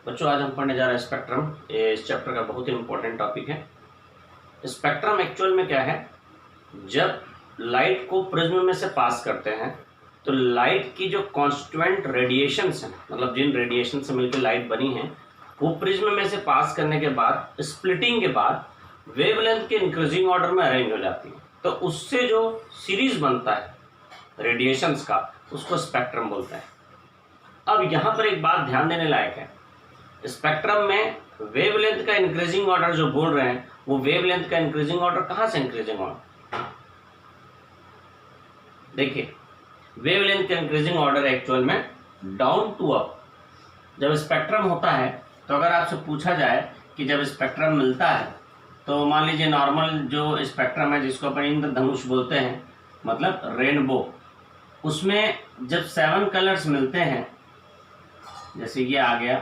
बच्चों आज हम पढ़ने जा रहे हैं स्पेक्ट्रम। ये इस चैप्टर का बहुत ही इंपॉर्टेंट टॉपिक है। स्पेक्ट्रम एक्चुअल में क्या है, जब लाइट को प्रिज्म में से पास करते हैं तो लाइट की जो कॉन्स्टिट्यूएंट रेडिएशंस हैं, मतलब जिन रेडिएशन से मिलकर लाइट बनी है, वो प्रिज्म में से पास करने के बाद स्प्लिटिंग के बाद वेवलेंथ के इंक्रीजिंग ऑर्डर में अरेंज हो जाती है। तो उससे जो सीरीज बनता है रेडिएशंस का, उसको स्पेक्ट्रम बोलते हैं। अब यहाँ पर एक बात ध्यान देने लायक है, स्पेक्ट्रम में वेवलेंथ का इंक्रीजिंग ऑर्डर जो बोल रहे हैं, वो वेवलेंथ का इंक्रीजिंग ऑर्डर कहाँ से इंक्रीजिंग ऑर्डर, देखिए वेवलेंथ का इंक्रीजिंग ऑर्डर एक्चुअल में डाउन टू अप। जब स्पेक्ट्रम होता है तो अगर आपसे पूछा जाए कि जब स्पेक्ट्रम मिलता है तो मान लीजिए नॉर्मल जो स्पेक्ट्रम है जिसको अपन इंद्रधनुष बोलते हैं, मतलब रेनबो, उसमें जब 7 कलर्स मिलते हैं, जैसे ये आ गया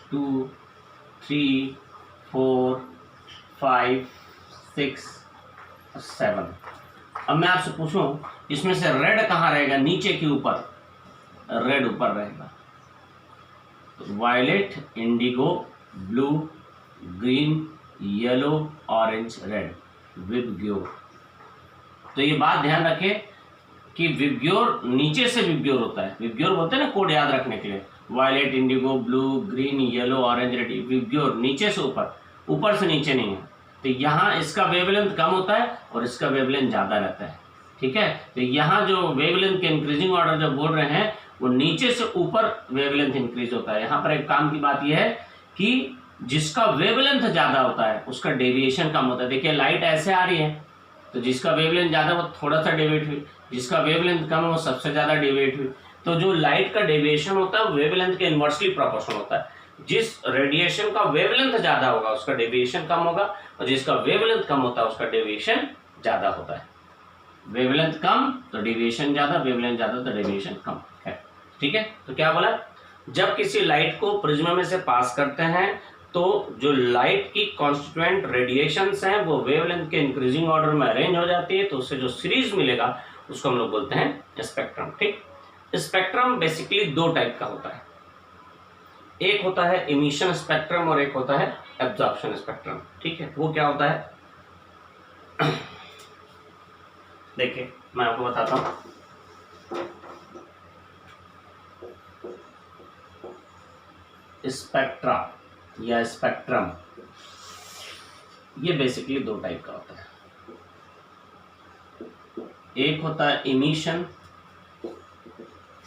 2, 3, 4, 5, 6, 7। अब मैं आपसे पूछूं इसमें से रेड कहाँ रहेगा, नीचे के ऊपर, रेड ऊपर रहेगा। तो violet, indigo, blue, green, yellow, orange, red, VIBGYOR. तो ये बात ध्यान रखें कि विबग्योर नीचे से विबग्योर होता है। विबग्योर बोलते हैं ना कोड याद रखने के लिए, violet, indigo, blue, green, yellow, orange, red. VIBGYOR नीचे से ऊपर, ऊपर से नीचे नहीं है। तो यहाँ इसका वेवलेंथ कम होता है और इसका वेवलेंथ ज़्यादा रहता है, ठीक है। तो यहाँ जो वेवलेंथ के इंक्रीजिंग ऑर्डर जो बोल रहे हैं, वो नीचे से ऊपर वेवलेंथ इंक्रीज होता है। यहाँ पर एक काम की बात यह है कि जिसका वेवलेंथ ज़्यादा होता है उसका डेविएशन कम होता है। देखिए लाइट ऐसे आ रही है तो जिसका वेवलेंथ ज़्यादा वो थोड़ा सा डेविएट हुई, जिसका वेवलेंथ कम वो सबसे ज़्यादा डेविएट हुई। तो जो लाइट का डेविएशन होता है वेवलेंथ के इन्वर्सली प्रोपोर्शनल होता है। जिस रेडिएशन का वेवलेंथ ज़्यादा होगा उसका डेविएशन कम होगा, और जिसका वेवलेंथ कम होता है उसका डेविएशन ज़्यादा होता है। वेवलेंथ कम तो डेविएशन ज़्यादा, वेवलेंथ ज़्यादा तो डेविएशन कम है, ठीक है। तो क्या बोला, जब किसी लाइट को प्रिज्म में से पास करते हैं तो जो लाइट की कॉन्स्टिट्यूएंट रेडिएशंस हैं वो वेवलेंथ के इंक्रीजिंग ऑर्डर में अरेंज हो जाती है। तो उससे जो सीरीज मिलेगा उसको हम लोग बोलते हैं स्पेक्ट्रम, ठीक। स्पेक्ट्रम बेसिकली 2 टाइप का होता है, एक होता है इमिशन स्पेक्ट्रम और एक होता है एब्जॉर्प्शन स्पेक्ट्रम, ठीक है। वो क्या होता है देखिए मैं आपको बताता हूँ। स्पेक्ट्रा या स्पेक्ट्रम ये बेसिकली 2 टाइप का होता है, एक होता है इमिशन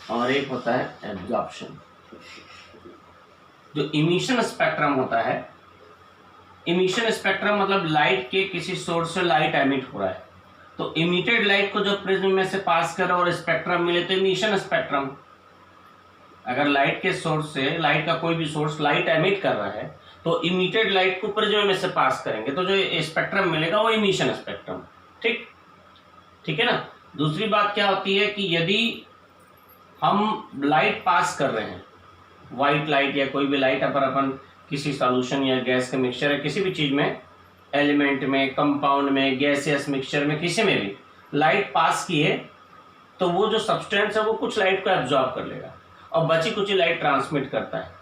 और एक होता है एब्जॉर्प्शन। जो इमिशन स्पेक्ट्रम होता है, इमिशन स्पेक्ट्रम मतलब लाइट के किसी सोर्स से लाइट एमिट हो रहा है, तो इमिटेड लाइट को जो प्रिज्म में से पास करे और स्पेक्ट्रम मिले तो इमिशन स्पेक्ट्रम। अगर लाइट के सोर्स से, लाइट का कोई भी सोर्स लाइट एमिट कर रहा है तो इमिटेड लाइट को प्रिज्म में से पास करेंगे तो जो स्पेक्ट्रम मिलेगा वो इमिशन स्पेक्ट्रम, ठीक है ना। दूसरी बात क्या होती है कि यदि हम लाइट पास कर रहे हैं, व्हाइट लाइट या कोई भी लाइट, अगर अपन किसी सॉल्यूशन या गैस के मिक्सचर या किसी भी चीज में, एलिमेंट में, कंपाउंड में, गैसियस मिक्सचर में, किसी में भी लाइट पास किए तो वो जो सब्सटेंस है वो कुछ लाइट को एब्जॉर्ब कर लेगा और बची कुछ लाइट ट्रांसमिट करता है।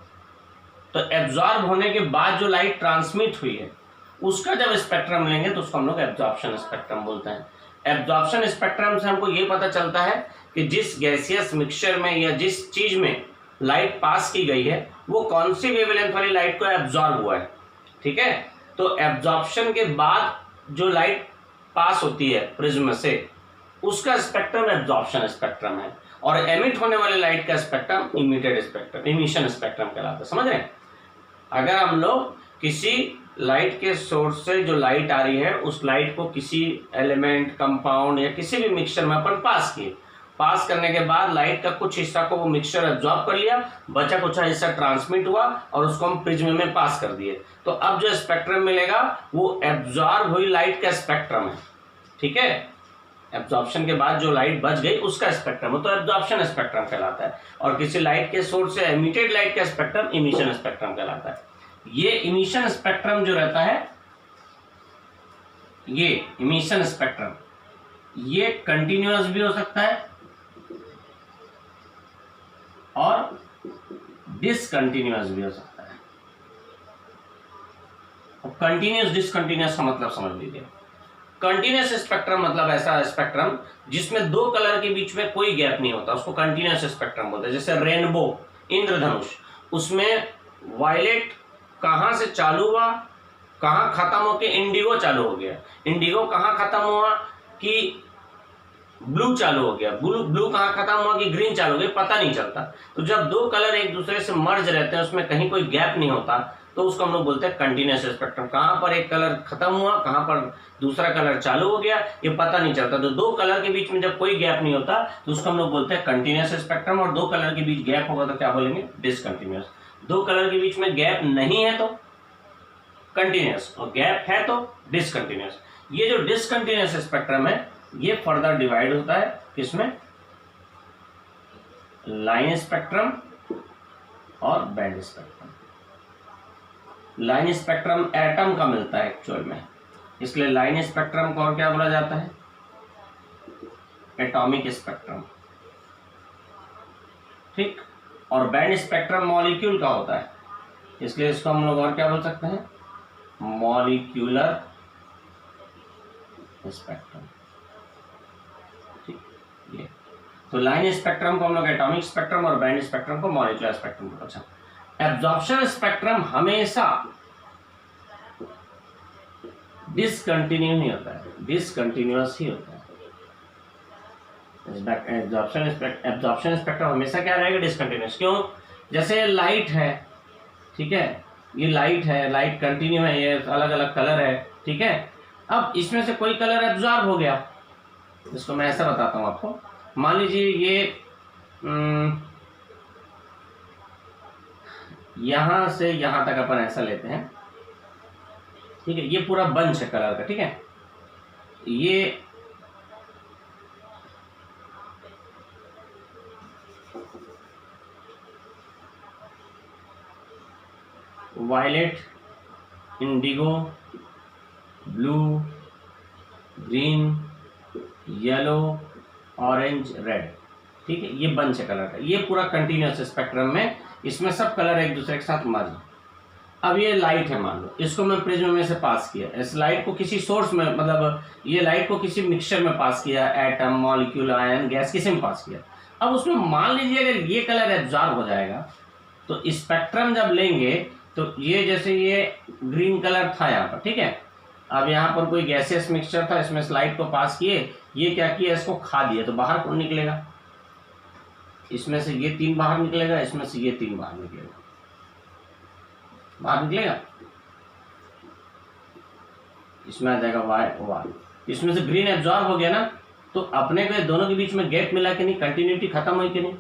तो एब्जॉर्ब होने के बाद जो लाइट ट्रांसमिट हुई है उसका जब स्पेक्ट्रम लेंगे तो उसको हम लोग एब्जॉर्प्शन स्पेक्ट्रम बोलते हैं। एब्जॉर्प्शन स्पेक्ट्रम से हमको ये पता चलता है कि जिस गैसियस मिक्सचर में या जिस चीज में लाइट पास की गई है वो कौन सी वेवलेंथ वाली लाइट को एब्जॉर्ब हुआ है, ठीक है। तो एब्जॉर्प्शन के बाद जो लाइट पास होती है प्रिज्म से उसका स्पेक्ट्रम एब्जॉर्प्शन स्पेक्ट्रम है, और एमिट होने वाले लाइट का spectrum emitted spectrum, emission spectrum कहलाता है। समझ रहे हैं, अगर हम लोग किसी लाइट के सोर्स से जो लाइट आ रही है उस लाइट को किसी एलिमेंट, कंपाउंड या किसी भी मिक्सचर में अपन पास किए, पास करने के बाद लाइट का कुछ हिस्सा को वो मिक्सचर एब्जॉर्ब कर लिया, बचा कुछ हिस्सा ट्रांसमिट हुआ और उसको हम प्रिज्म में पास कर दिए, तो अब जो स्पेक्ट्रम मिलेगा वो एब्जॉर्ब हुई लाइट का स्पेक्ट्रम है, ठीक है। एब्जॉर्प्शन के बाद जो लाइट बच गई उसका स्पेक्ट्रम हो तो एब्जॉर्प्शन स्पेक्ट्रम कहलाता है, और किसी लाइट के सोर्स से एमिटेड लाइट का स्पेक्ट्रम इमिशन स्पेक्ट्रम कहलाता है। ये इमिशन स्पेक्ट्रम जो रहता है, ये इमिशन स्पेक्ट्रम ये कंटिन्यूअस भी हो सकता है और डिसकंटिन्यूअस भी हो सकता है। कंटिन्यूस डिसकंटिन्यूस का मतलब समझ लीजिए। कंटिन्यूस स्पेक्ट्रम मतलब ऐसा स्पेक्ट्रम जिसमें दो कलर के बीच में कोई गैप नहीं होता, उसको कंटिन्यूस स्पेक्ट्रम बोलते हैं। जैसे रेनबो, इंद्रधनुष, उसमें वायलेट कहाँ से चालू हुआ, कहाँ खत्म होके इंडिगो चालू हो गया, इंडिगो कहाँ खत्म हुआ कि ब्लू चालू हो गया, ब्लू कहाँ खत्म हुआ कि ग्रीन चालू हो गया, पता नहीं चलता। तो जब दो कलर एक दूसरे से मर्ज रहते हैं, उसमें कहीं कोई गैप नहीं होता, तो उसको हम लोग बोलते हैं कंटिन्यूस स्पेक्ट्रम। कहाँ पर एक कलर खत्म हुआ, कहाँ पर दूसरा कलर चालू हो गया, ये पता नहीं चलता। तो दो कलर के बीच में जब कोई गैप नहीं होता तो उसको हम लोग बोलते हैं कंटिन्यूस स्पेक्ट्रम। और दो कलर के बीच गैप होगा तो क्या बोलेंगे, डिसकंटिन्यूस। दो कलर के बीच में गैप नहीं है तो कंटिन्यूस, और गैप है तो डिसकंटिन्यूस। ये जो डिसकंटिन्यूस स्पेक्ट्रम है ये फर्दर डिवाइड होता है किसमें, लाइन स्पेक्ट्रम और band spectrum. Line spectrum atom का मिलता है एक्चुअल में, इसलिए लाइन स्पेक्ट्रम को और क्या बोला जाता है, एटॉमिक स्पेक्ट्रम, ठीक। और बैंड स्पेक्ट्रम मॉलिक्यूल का होता है, इसलिए इसको हम लोग और क्या बोल सकते हैं, मॉलिक्यूलर स्पेक्ट्रम, ठीक। ये तो लाइन स्पेक्ट्रम को हम लोग एटॉमिक स्पेक्ट्रम और बैंड स्पेक्ट्रम को मॉलिक्यूलर स्पेक्ट्रम को। अच्छा, एब्जॉर्प्शन स्पेक्ट्रम हमेशा डिसकंटिन्यू ही होता है, डिसकंटिन्यूअस ही होता है। एब्जॉर्प्शन स्पेक्ट्रम हमेशा क्या रहेगा, डिसकंटिन्यूअस। क्यों, जैसे लाइट है, ठीक है, ये लाइट है, लाइट कंटिन्यू है, ये अलग अलग कलर है, ठीक है। अब इसमें से कोई कलर एब्जॉर्ब हो गया, इसको मैं ऐसा बताता हूँ आपको। मान लीजिए ये यहां से यहां तक अपन ऐसा लेते हैं, ठीक है, ये पूरा बंच है कलर का, ठीक है। ये violet, indigo, blue, green, yellow, orange, red, ठीक है, ये बंच है कलर का। ये पूरा कंटिन्यूअस स्पेक्ट्रम में इसमें सब कलर एक दूसरे के साथ मर्ज। अब ये लाइट है, मान लो इसको मैं प्रिज्म में से पास किया, इस लाइट को किसी सोर्स में, मतलब ये लाइट को किसी मिक्सचर में पास किया, एटम, मॉलिक्यूल, आयन, गैस, किसी में पास किया। अब उसमें मान लीजिए अगर ये कलर एब्जॉर्ब हो जाएगा तो स्पेक्ट्रम जब लेंगे तो ये, जैसे ये ग्रीन कलर था यहाँ पर, ठीक है। अब यहाँ पर कोई गैसियस मिक्सचर था, इसमें लाइट को पास किए, ये क्या किया, इसको खा दिया, तो बाहर कौन निकलेगा, इसमें से ये तीन बाहर निकलेगा, इसमें से ये तीन बाहर निकलेगा, बाहर निकलेगा, इसमें आ जाएगा वाई वाई। इसमें से ग्रीन एब्जॉर्ब हो गया ना, तो अपने को दोनों के बीच में गैप मिला कि नहीं, कंटिन्यूटी खत्म हुई कि नहीं।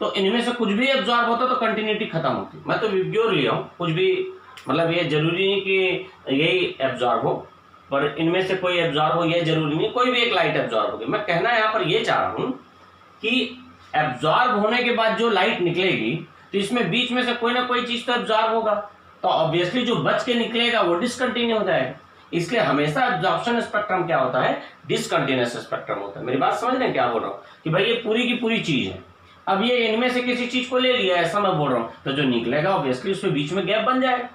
तो इनमें से कुछ भी एब्जॉर्ब होता तो कंटिन्यूटी खत्म होती। मैं तो विब्योर लिया हूँ, कुछ भी, मतलब ये जरूरी नहीं कि यही एब्जॉर्ब हो, पर इनमें से कोई एब्जॉर्ब हो ये जरूरी नहीं, कोई भी एक लाइट एब्जॉर्ब होगी। मैं कहना यहाँ पर ये चाह रहा हूँ कि एब्जॉर्ब होने के बाद जो लाइट निकलेगी तो इसमें बीच में से कोई ना कोई चीज तो एब्जॉर्ब होगा, तो ऑब्वियसली जो बच के निकलेगा वो डिसकंटिन्यू हो जाएगा। इसलिए हमेशा एब्जॉर्प्शन स्पेक्ट्रम क्या होता है, डिसकंटिन्यूअस स्पेक्ट्रम होता है। मेरी बात समझ रहे हैं क्या बोल रहा हूँ, कि भाई ये पूरी की पूरी चीज है, अब ये इनमें से किसी चीज को ले लिया, ऐसा मैं बोल रहा हूँ, तो जो निकलेगा ऑब्वियसली उसमें बीच में गैप बन जाएगा,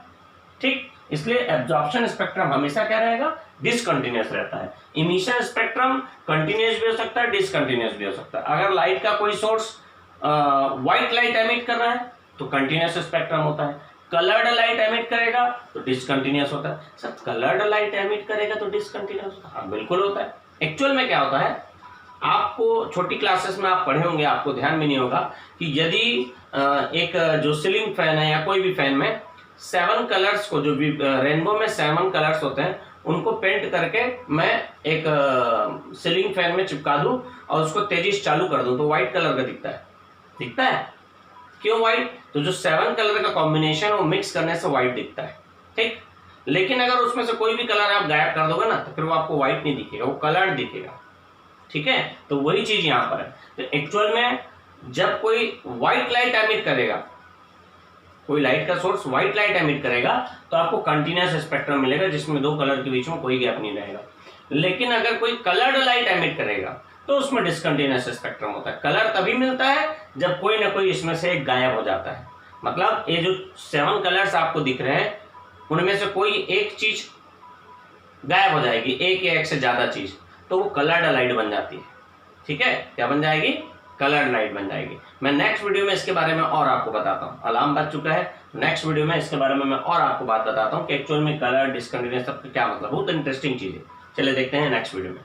ठीक। इसलिए एब्जॉर्प्शन स्पेक्ट्रम हमेशा क्या रहेगा, डिसकंटिन्यूअस रहता है। इमिशन स्पेक्ट्रम कंटिन्यूअस भी हो सकता है, डिसकंटिन्यूअस भी हो सकता है। अगर लाइट का कोई सोर्स व्हाइट लाइट एमिट कर रहा है तो कंटिन्यूअस स्पेक्ट्रम होता है, कलर्ड लाइट एमिट करेगा तो डिसकंटिन्यूअस होता है। सर कलर्ड लाइट एमिट करेगा तो डिसकंटिन्यूअस होता है, हाँ बिल्कुल होता है। एक्चुअल में क्या होता है, आपको छोटी क्लासेस में आप पढ़े होंगे, आपको ध्यान भी नहीं होगा कि यदि एक जो सीलिंग फैन है या कोई भी फैन में 7 कलर्स को, जो भी रेनबो में 7 कलर्स होते हैं, उनको पेंट करके मैं एक सीलिंग फैन में चिपका दूं और उसको तेजी से चालू कर दूं तो व्हाइट कलर का दिखता है, दिखता है। क्यों व्हाइट, तो जो 7 कलर का कॉम्बिनेशन वो मिक्स करने से व्हाइट दिखता है, ठीक। लेकिन अगर उसमें से कोई भी कलर आप गायब कर दोगे ना तो फिर वो आपको व्हाइट नहीं दिखेगा, वो कलर दिखेगा, ठीक है। तो वही चीज यहाँ पर है। तो एक्चुअल में जब कोई व्हाइट लाइट एमिट करेगा, कोई लाइट का सोर्स व्हाइट लाइट एमिट करेगा तो आपको कंटिन्यूअस स्पेक्ट्रम मिलेगा जिसमें दो कलर के बीच में कोई गैप नहीं रहेगा। लेकिन अगर कोई कलर्ड लाइट एमिट करेगा तो उसमें डिसकंटिन्यूअस स्पेक्ट्रम होता है। कलर तभी मिलता है जब कोई ना कोई इसमें से एक गायब हो जाता है। मतलब ये जो 7 कलर्स आपको दिख रहे हैं उनमें से कोई एक चीज गायब हो जाएगी, एक या एक से ज्यादा चीज, तो वो कलर्ड लाइट बन जाती है। ठीक है, क्या बन जाएगी? कलर्ड लाइट बन जाएगी। मैं नेक्स्ट वीडियो में इसके बारे में और आपको बताता हूँ। अलार्म बज चुका है, नेक्स्ट वीडियो में इसके बारे में मैं और आपको बात बताता हूँ कि एक्चुअल में कलर डिस्कंटिन्यूअस सबका क्या मतलब। बहुत इंटरेस्टिंग चीज है। चलिए देखते हैं नेक्स्ट वीडियो में।